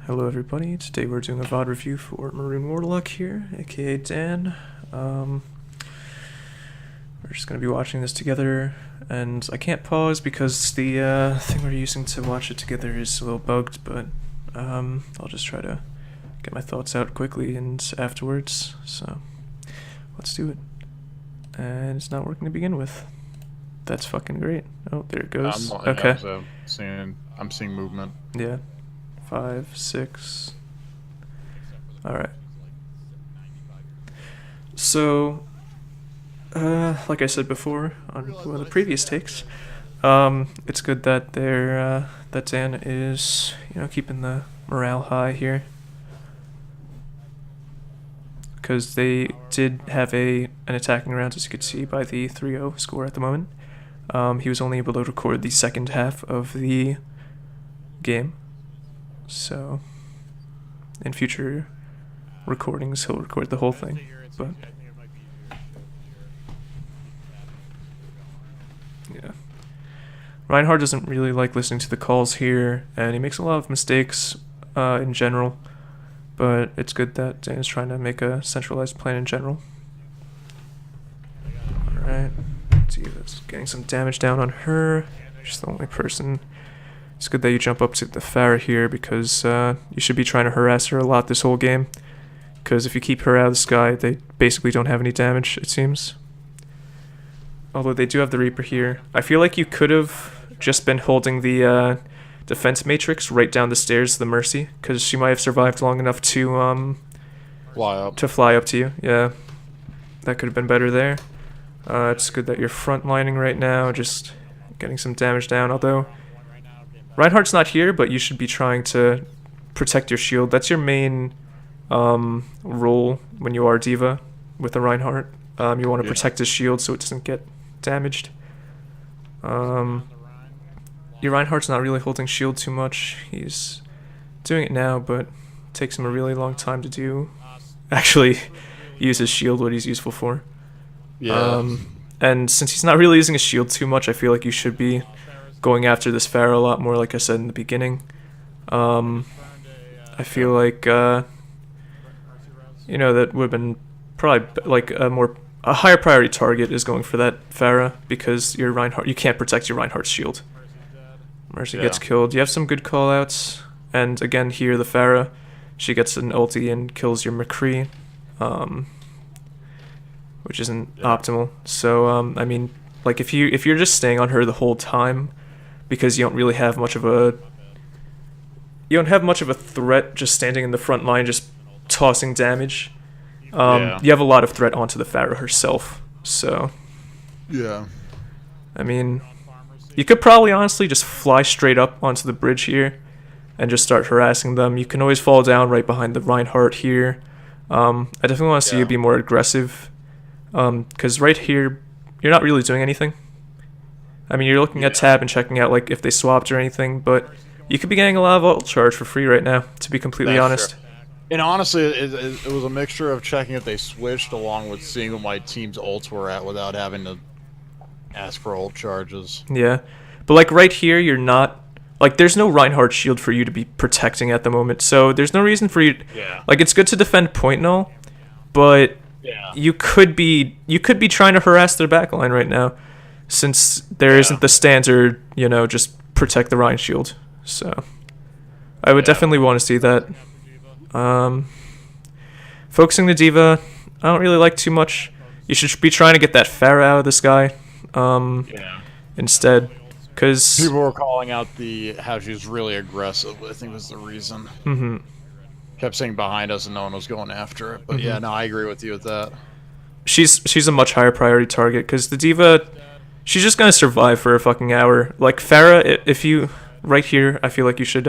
Hello everybody, today we're doing a VOD review for Maroonwarloc here, aka Dan. We're just going to be watching this together, and I can't pause because the thing we're using to watch it together is a little bugged, but I'll just try to get my thoughts out quickly and afterwards, so let's do it. And it's not working to begin with. That's fucking great. Oh, there it goes. Okay. I'm seeing movement. Yeah. 5, 6. Alright. So, like I said before on one of the previous takes, it's good that that Dan is, keeping the morale high here. Because they did have an attacking round, as you could see by the 3-0 score at the moment. He was only able to record the second half of the game. So, in future recordings, he'll record the whole thing, but yeah. Reinhardt doesn't really like listening to the calls here, and he makes a lot of mistakes in general, but it's good that Dan is trying to make a centralized plan in general. Alright, D.Va's getting some damage down on her. She's the only person. It's good that you jump up to the Pharah here because you should be trying to harass her a lot this whole game. Because if you keep her out of the sky, they basically don't have any damage, it seems. Although they do have the Reaper here. I feel like you could have just been holding the defense matrix right down the stairs to the Mercy, because she might have survived long enough to fly up to you. Yeah, that could have been better there. It's good that you're frontlining right now, just getting some damage down, although Reinhardt's not here, but you should be trying to protect your shield. That's your main role when you are D.Va with the Reinhardt. You want to protect his shield so it doesn't get damaged. Your Reinhardt's not really holding shield too much. He's doing it now, but it takes him a really long time to do. Actually, use his shield, what he's useful for. Yeah. And since he's not really using his shield too much, I feel like you should be going after this Pharah a lot more, like I said in the beginning. I feel like, that would have been probably like a higher priority target is going for that Pharah, because your Reinhardt, you can't protect your Reinhardt's shield. Mercy gets killed. You have some good callouts, and again here the Pharah, she gets an ulti and kills your McCree, which isn't optimal. So I mean, like if you're just staying on her the whole time, because you don't really have much of a threat just standing in the front line just tossing damage. You have a lot of threat onto the Pharah herself. So yeah, I mean, you could probably honestly just fly straight up onto the bridge here and just start harassing them. You can always fall down right behind the Reinhardt here. I definitely want to see you be more aggressive, because right here you're not really doing anything. I mean, you're looking at tab and checking out like if they swapped or anything, but you could be getting a lot of ult charge for free right now, to be completely honest. True. And honestly, it was a mixture of checking if they switched along with seeing what my team's ults were at without having to ask for ult charges. Yeah, but like right here, you're not, like there's no Reinhardt shield for you to be protecting at the moment, so there's no reason for you, like it's good to defend point and all, but you could be trying to harass their backline right now, since there isn't the standard, just protect the Rein shield. So I would definitely want to see that. Focusing the D.Va, I don't really like too much. You should be trying to get that Pharah out of the sky instead, because people were calling out how she's really aggressive. I think was the reason. Kept saying behind us and no one was going after it. But yeah, no, I agree with you with that. She's a much higher priority target, because the D.Va, she's just gonna survive for a fucking hour. Like Pharah, if you right here, I feel like you should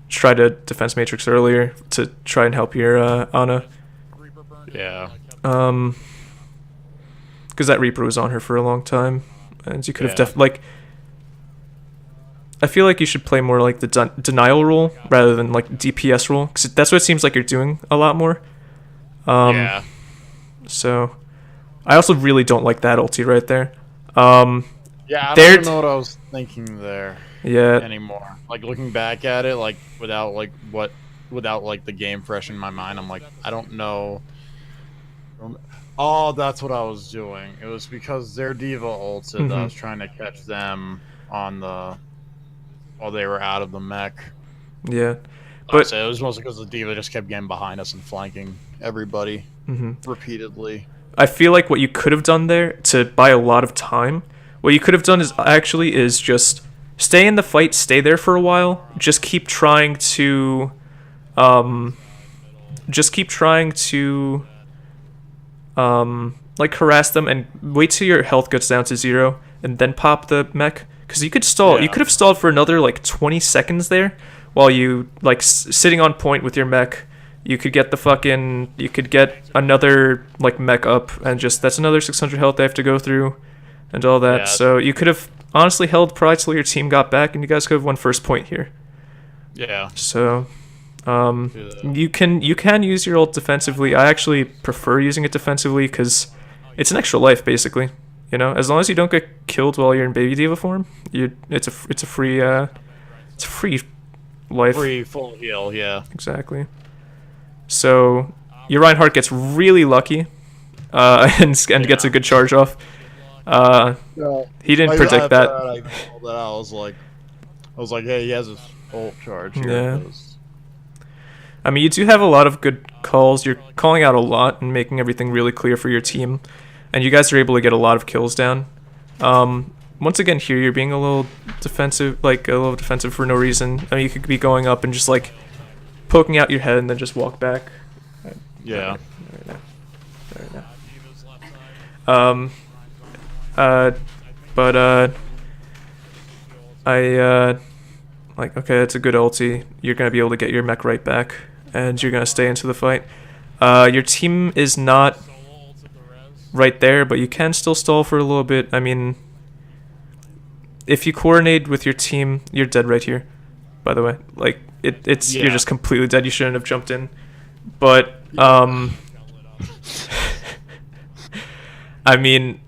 try to defense matrix earlier to try and help your Ana. Yeah. Because that Reaper was on her for a long time, and you could have I feel like you should play more like the denial role rather than like DPS role, because that's what it seems like you're doing a lot more. So I also really don't like that ulti right there. Yeah, I don't know what I was thinking there. Yeah. anymore. Like looking back at it, like without like the game fresh in my mind, I'm like, I don't know. Oh, that's what I was doing. It was because their D.Va ulted that I Hmm. was trying to catch them on the while they were out of the mech. Yeah. I But say it was mostly because the D.Va just kept getting behind us and flanking everybody mhm. repeatedly. I feel like what you could have done there to buy a lot of time, what you could have done is just stay in the fight, stay there for a while, um, just keep trying to like harass them and wait till your health gets down to 0 and then pop the mech. Because you could stall. You Yeah. could have stalled for another like 20 seconds there, while you like sitting on point with your mech. You could get the fucking. You could get another like mech up, and just that's another 600 health they have to go through, and all that. Yeah. So you could have honestly held pride till your team got back, and you guys could have won first point here. Yeah. So Do that. you can use your ult defensively. I actually prefer using it defensively because it's an extra life basically. You know, as long as you don't get killed while you're in baby D.Va form, it's a free life. Free full heal, yeah. Exactly. So your Reinhardt gets really lucky, and gets a good charge off. He didn't predict that. I was like, hey, he has his ult charge here. Yeah. I mean, you do have a lot of good calls. You're calling out a lot and making everything really clear for your team, and you guys are able to get a lot of kills down. Once again, here you're being a little defensive, for no reason. I mean, you could be going up and just like poking out your head and then just walk back. Yeah. There we go. But like, okay, that's a good ulti. You're gonna be able to get your mech right back, and you're gonna stay into the fight. Your team is not right there, but you can still stall for a little bit. I mean, if you coordinate with your team, you're dead right here. By the way, like it's Yeah. you're just completely dead. You shouldn't have jumped in. But I mean,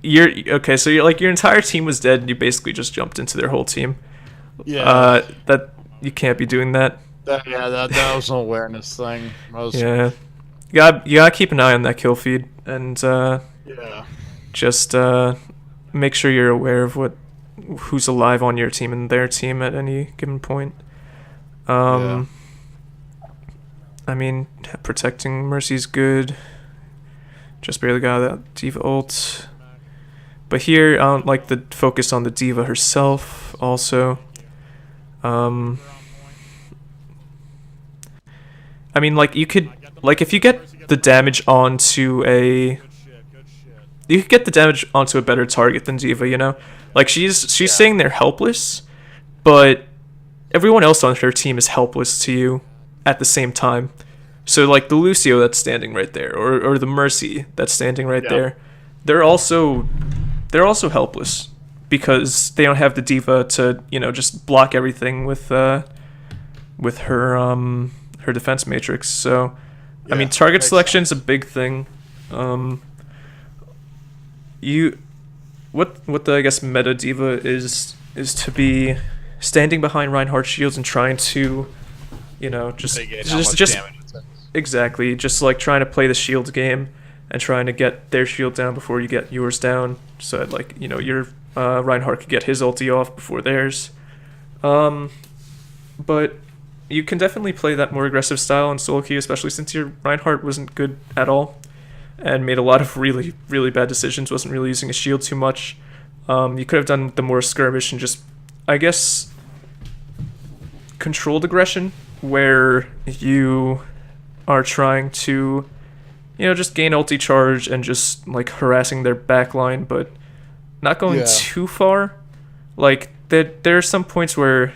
you're okay. So you're like your entire team was dead, and you basically just jumped into their whole team. Yeah. That you can't be doing that. That was an awareness thing. Yeah, you gotta keep an eye on that kill feed and Yeah. just make sure you're aware of who's alive on your team and their team at any given point. Yeah. I mean, protecting Mercy's good. Just barely got that D.Va ult. But here, I don't like the focus on the D.Va herself also. I mean, like, you could, like, if you get the damage onto a... You could get the damage onto a better target than D.Va, you know? Like, she's saying they're helpless, but everyone else on her team is helpless to you at the same time. So, like, the Lucio that's standing right there, or the Mercy that's standing right there, they're also helpless because they don't have the D.Va to, you know, just block everything with her defense matrix. So, I mean, target selection's a big thing. What the I guess meta D.Va is to be standing behind Reinhardt's shields and trying to, you know, just exactly, just like trying to play the shield game and trying to get their shield down before you get yours down, so that, like, you know, your Reinhardt could get his ulti off before theirs. But you can definitely play that more aggressive style in solo queue, especially since your Reinhardt wasn't good at all and made a lot of really, really bad decisions, wasn't really using his shield too much. You could have done the more skirmish and just, I guess, controlled aggression, where you are trying to, you know, just gain ulti charge and just, like, harassing their backline, but not going too far. Like, there are some points where,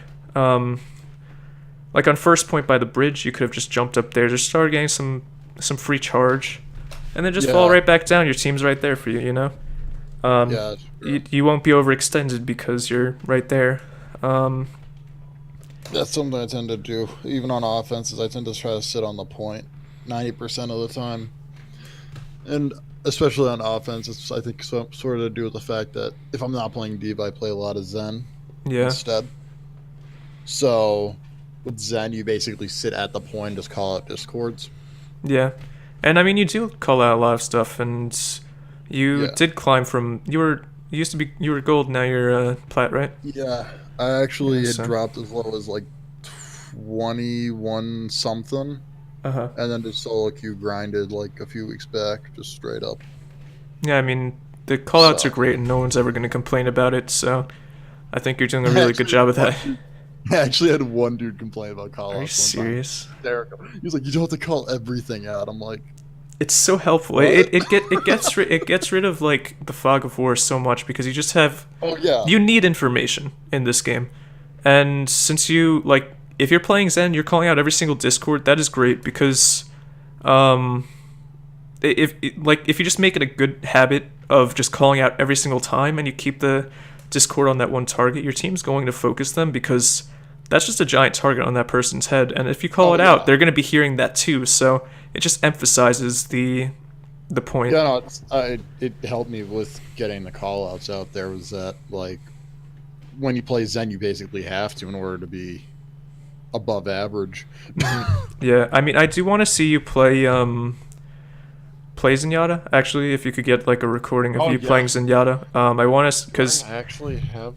like on first point by the bridge, you could have just jumped up there, just started getting some free charge, and then just fall right back down. Your team's right there for you, you know? You won't be overextended because you're right there. That's something I tend to do. Even on offenses, I tend to try to sit on the point 90% of the time. And especially on offense, it's, I think, sort of to do with the fact that if I'm not playing D.Va, I play a lot of Zen. Yeah. instead. So with Zen, you basically sit at the point and just call out discords. Yeah. And I mean, you do call out a lot of stuff, and you Yeah. did climb from. You used to be. You were gold, now you're plat, right? Yeah. I Yeah, actually had so. dropped as low as like 21 something, Uh huh. and then just solo queue grinded like a few weeks back, just straight up. Yeah, I mean, the callouts are So great, and no one's ever going to complain about it, so I think you're doing a I really good actually job had of one that. dude, I actually had one dude complain about call Are you outs one time. serious? Hysterical. He was like, "You don't have to call everything out." I'm like, It's so helpful. "What?" It gets rid of like the fog of war so much because you just have Oh yeah, you need information in this game. And since you like if you're playing Zen, you're calling out every single Discord, that is great because um if you just make it a good habit of just calling out every single time and you keep the Discord on that one target, your team's going to focus them because that's just a giant target on that person's head. And if you call oh it out, yeah, they're going to be hearing that too. So it just emphasizes the point. yeah. No, it helped me with getting the call outs out there. Was that like when you play Zen, you basically have to in order to be above average. Yeah, I mean, I do want to see you play Zenyatta. Actually, if you could get like a recording of Oh you yeah, playing Zenyatta, I want to because I actually have.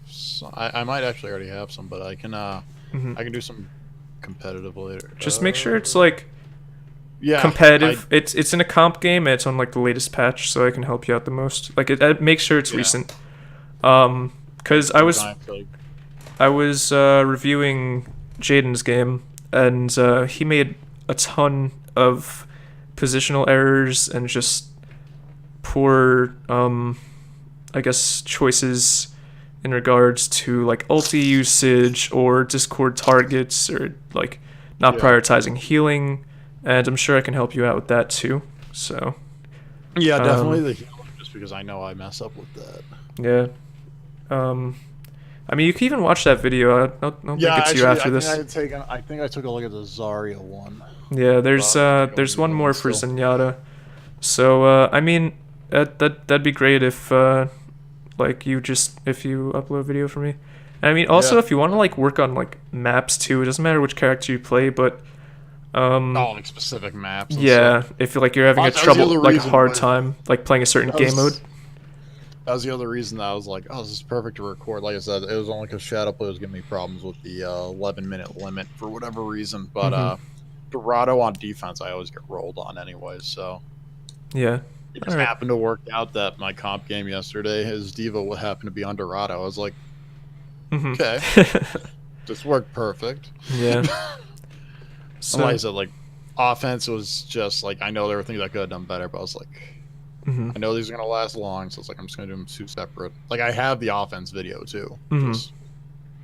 Some, I might actually already have some, but I can do some competitive later. just make sure it's like Yeah, competitive. It's in a comp game and it's on like the latest patch, so I can help you out the most. Like it make sure it's Yeah. recent. Because I was reviewing Jaden's game, and he made a ton of positional errors and just poor, I guess, choices in regards to like ulti usage or Discord targets or like not Yeah. prioritizing healing. And I'm sure I can help you out with that too. So Yeah, definitely um, the healing, just because I know I mess up with that. yeah. I mean, you can even watch that video. I don't think it's you after this. I think I took a look at the Zarya one. Yeah, Take a there's look one at more it for still. Zenyatta. So I mean, that'd be great if like you just if you upload video for me. And I mean, also Yeah. if you want to like work on like maps too, it doesn't matter which character you play, but Oh, like specific maps and yeah, stuff. if like you're having a That was the trouble other like a reason hard why- time like playing a certain That game mode. was, that was the other reason that I was like, oh, this is perfect to record. Like I said, it was only because Shadowplay was giving me problems with the 11-minute limit for whatever reason. But Mhm. Dorado on defense, I always get rolled on anyways. So Yeah. it just Alright. happened to work out that my comp game yesterday, his D.Va would happen to be on Dorado. I was like, Mhm. okay, this worked perfect. Yeah. And like I So said, like offense was just like I know there were things I could have done better, but I was like, mhm. I know these are gonna last long, so it's like I'm just gonna do them two separate. Like I have the offense video too, Mhm. just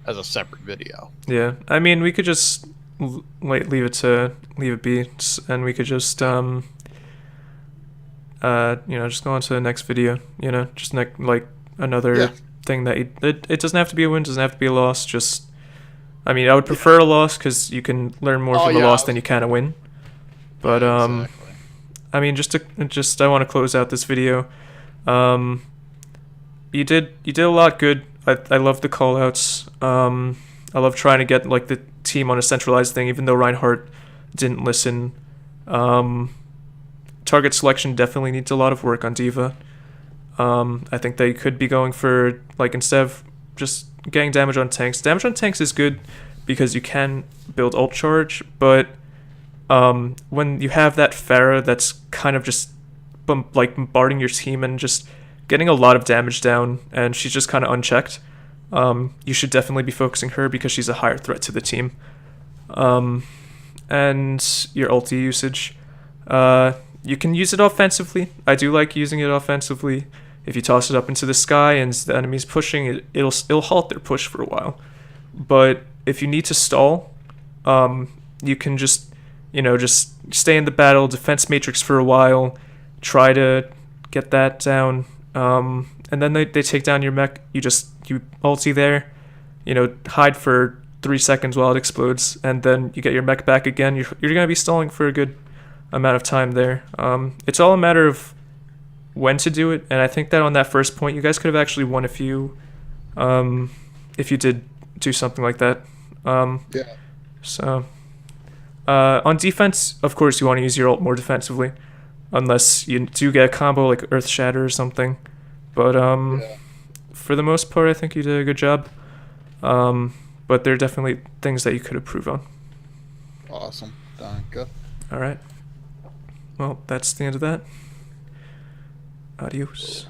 as a separate video. Yeah, I mean, we could just leave it be, and we could just just go on to the next video. Just like another Yeah. thing that it doesn't have to be a win, doesn't have to be a loss. Just, I mean, I would prefer a loss because you can learn more Oh, from a yeah, loss than you can a win. But Exactly. I mean, I want to close out this video. Um, you did a lot good. I love the call outs. I love trying to get like the team on a centralized thing, even though Reinhardt didn't listen. Target selection definitely needs a lot of work on D.Va. I think they could be going for like instead of just getting damage on tanks. Damage on tanks is good because you can build ult charge, but when you have that Pharah that's kind of just bombarding your team and just getting a lot of damage down, and she's just kind of unchecked, you should definitely be focusing her because she's a higher threat to the team. And your ulti usage, you can use it offensively. I do like using it offensively. If you toss it up into the sky and the enemy's pushing, it'll halt their push for a while. But if you need to stall, you can just stay in the battle, defense matrix for a while, try to get that down, and then they take down your mech. You ulti there, hide for 3 seconds while it explodes, and then you get your mech back again. You're gonna be stalling for a good amount of time there. It's all a matter of when to do it, and I think that on that first point, you guys could have actually won if you if you did do something like that. Yeah. So on defense, of course, you want to use your ult more defensively, unless you do get a combo like Earth Shatter or something. But Yeah. for the most part, I think you did a good job. But there are definitely things that you could improve on. Awesome. Danke. All right. Well, that's the end of that. Adios.